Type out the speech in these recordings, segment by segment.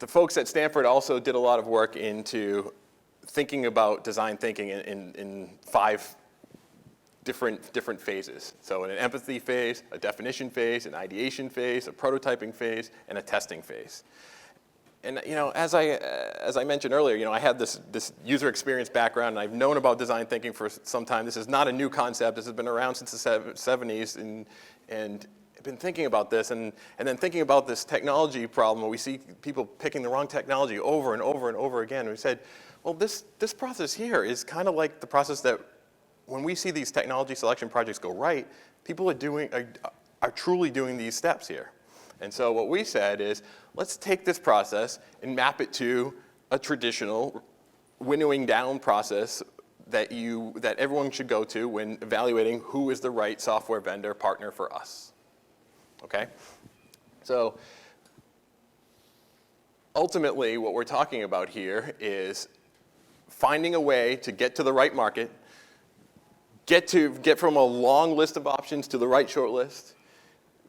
the folks at Stanford also did a lot of work into thinking about design thinking in 5 different phases. So in an empathy phase, a definition phase, an ideation phase, a prototyping phase, and a testing phase. And as I mentioned earlier, I had this user experience background, and I've known about design thinking for some time. This is not a new concept. This has been around since the 70s, and I've been thinking about this, and then thinking about this technology problem where we see people picking the wrong technology over and over and over again. And we said, well, this process here is kind of like the process that when we see these technology selection projects go right, people are truly doing these steps here. And so what we said is, let's take this process and map it to a traditional winnowing down process that everyone should go to when evaluating who is the right software vendor partner for us. Okay? So ultimately, what we're talking about here is finding a way to get to the right market, get from a long list of options to the right short list,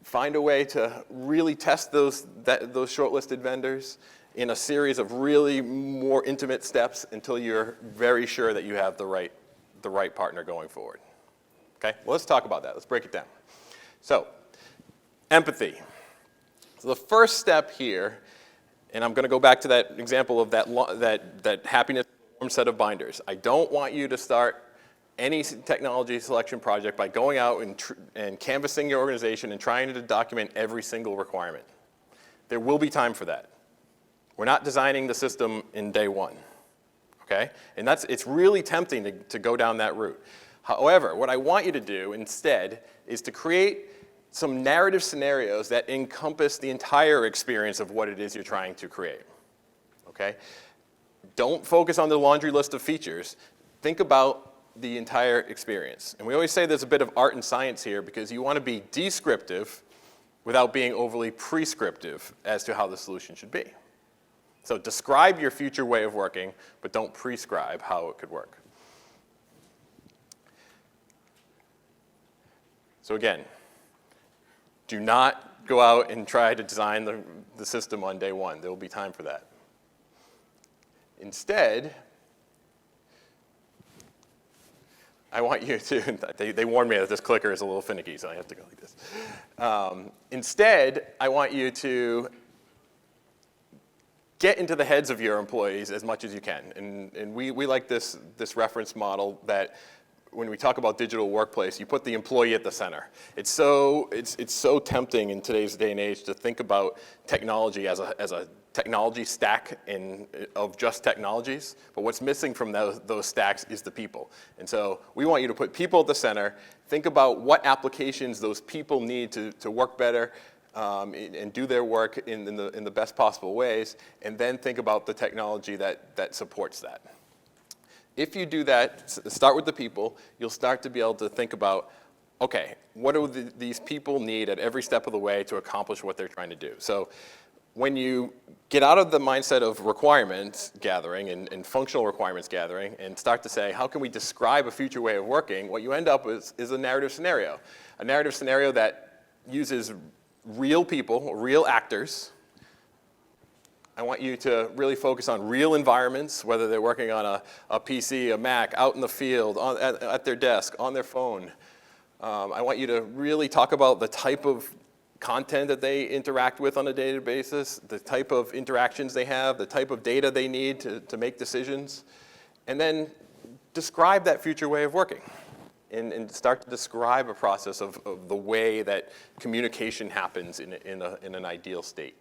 find a way to really test those shortlisted vendors in a series of really more intimate steps until you're very sure that you have the right partner going forward. Okay, well, let's talk about that. Let's break it down. So, empathy. So the first step here, and I'm going to go back to that example of that happiness set of binders. I don't want you to start any technology selection project by going out and canvassing your organization and trying to document every single requirement. There will be time for that. We're not designing the system in day one, okay? And it's really tempting to go down that route. However, what I want you to do instead is to create some narrative scenarios that encompass the entire experience of what it is you're trying to create, okay? Don't focus on the laundry list of features. Think about the entire experience. And we always say there's a bit of art and science here because you want to be descriptive without being overly prescriptive as to how the solution should be. So describe your future way of working, but don't prescribe how it could work. So again, do not go out and try to design the system on day one. There will be time for that. Instead, I want you to, they warned me that this clicker is a little finicky, so I have to go like this. Instead, I want you to get into the heads of your employees as much as you can. And we like this reference model that when we talk about digital workplace, you put the employee at the center. It's so tempting in today's day and age to think about technology as a technology stack of just technologies, but what's missing from those stacks is the people. And so we want you to put people at the center, think about what applications those people need to work better and do their work in the best possible ways, and then think about the technology that supports that. If you do that, start with the people, you'll start to be able to think about, okay, what do these people need at every step of the way to accomplish what they're trying to do? So when you get out of the mindset of requirements gathering and functional requirements gathering and start to say, how can we describe a future way of working, what you end up with is a narrative scenario. A narrative scenario that uses real people, real actors. I want you to really focus on real environments, whether they're working on a PC, a Mac, out in the field, at their desk, on their phone. I want you to really talk about the type of content that they interact with on a daily basis, the type of interactions they have, the type of data they need to make decisions, and then describe that future way of working and start to describe a process of the way that communication happens in an ideal state.